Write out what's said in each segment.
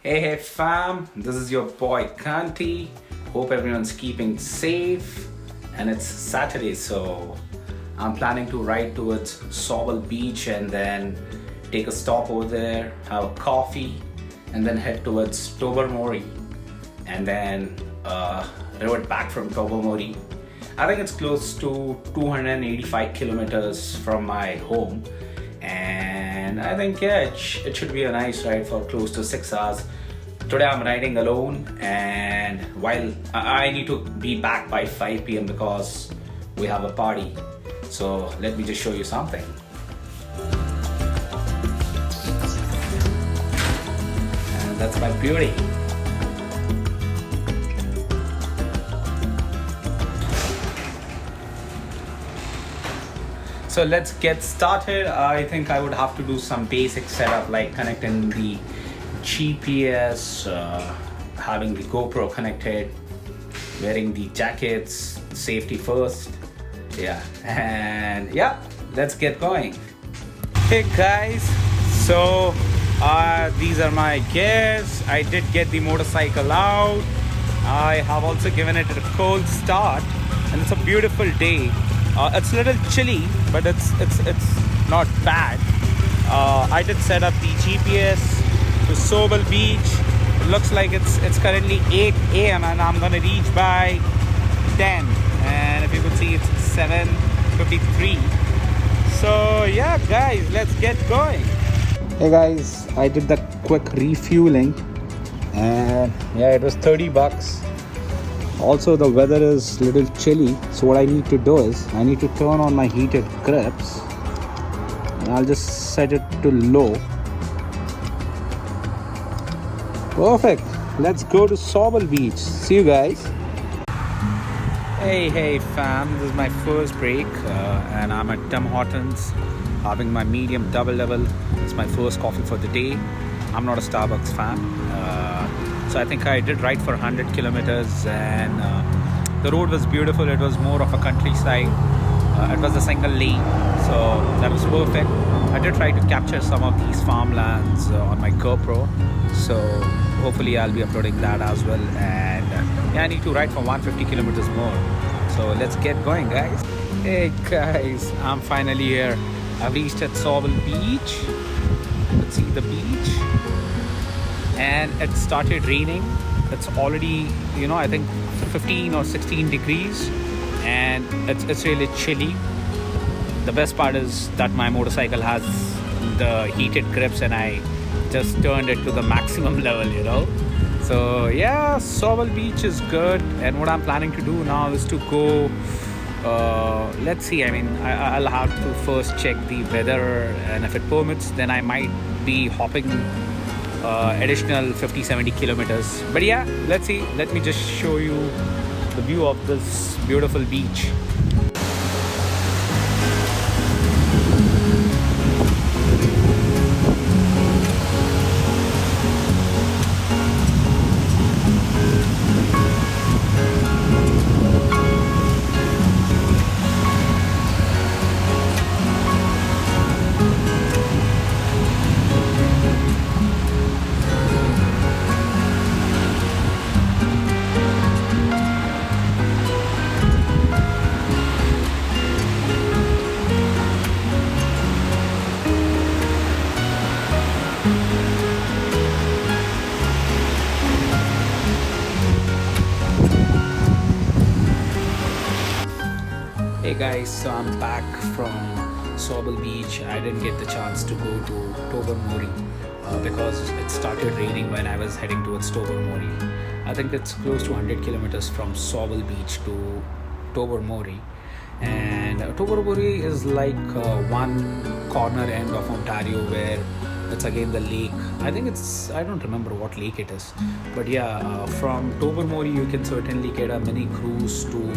Hey fam, this is your boy Kanti. Hope everyone's keeping safe. And it's Saturday, so I'm planning to ride towards Sauble Beach and then take a stop over there, have a coffee, and then head towards Tobermory and then revert back from Tobermory. I think it's close to 285 kilometers from my home, and I think it should be a nice ride for close to 6 hours. Today I'm riding alone, and while I need to be back by 5 p.m. because we have a party. So let me just show you something. And that's my beauty. So let's get started. I think I would have to do some basic setup like connecting the GPS, having the GoPro connected, wearing the jackets, safety first. Let's get going. Hey guys, so these are my gears. I did get the motorcycle out. I have also given it a cold start, and it's a beautiful day. It's a little chilly, but it's not bad. I did set up the GPS to Sauble Beach. It looks like it's currently 8 a.m. and I'm gonna reach by 10. And if you could see, it's 7:53. So yeah, guys, let's get going. Hey guys, I did the quick refueling, and yeah, it was $30. Also, the weather is a little chilly, so what I need to do is I need to turn on my heated grips, and I'll just set it to low. Perfect. Let's go to Sauble Beach. See you guys. Hey fam, this is my first break, and I'm at Tim Hortons having my medium double level. It's my first coffee for the day. I'm not a Starbucks fan. So I think I did ride for 100 kilometers, and the road was beautiful. It was more of a countryside. It was a single lane, so that was perfect. I did try to capture some of these farmlands on my GoPro, so hopefully I'll be uploading that as well. And I need to ride for 150 kilometers more. So let's get going, guys. Hey guys, I'm finally here. I've reached at Sauble Beach. Let's see the beach. And it started raining. It's already, I think 15 or 16 degrees, and it's really chilly. The best part is that my motorcycle has the heated grips, and I just turned it to the maximum level, So yeah, Sauble Beach is good, and what I'm planning to do now is to go, let's see, I'll have to first check the weather, and if it permits, then I might be hopping additional 50-70 kilometers. But yeah, let's see. Let me just show you the view of this beautiful beach. Hey guys, so I'm back from Sauble Beach. I didn't get the chance to go to Tobermory because it started raining when I was heading towards Tobermory. I think it's close to 100 kilometers from Sauble Beach to Tobermory. And Tobermory is like one corner end of Ontario where it's again the lake. I don't remember what lake it is, but yeah, from Tobermory you can certainly get a mini cruise to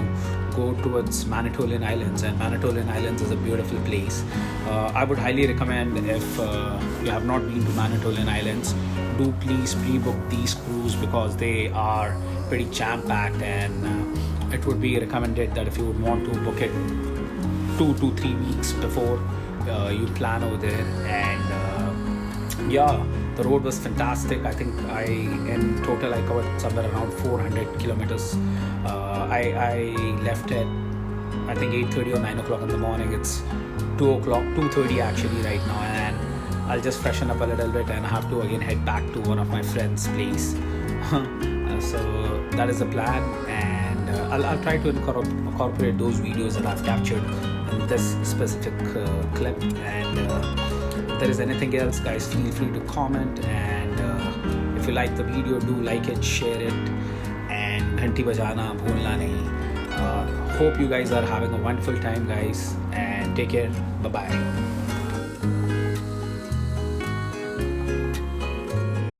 go towards Manitoulin Islands, and Manitoulin Islands is a beautiful place. I would highly recommend, if you have not been to Manitoulin Islands, do please pre-book these cruises because they are pretty jam-packed, and it would be recommended that if you would want to book it 2 to 3 weeks before you plan over there. And The road was fantastic. I think in total I covered somewhere around 400 kilometers. I left at I think 8:30 or 9 o'clock in the morning. It's 2 o'clock, 2:30 actually right now, and I'll just freshen up a little bit and I have to again head back to one of my friend's place. So that is the plan, and I'll try to incorporate those videos that I've captured in this specific clip. And if there is anything else, guys, feel free to comment, and if you like the video, do like it, share it, and घंटी बजाना भूलना नहीं. Hope you guys are having a wonderful time, guys, and take care. Bye bye.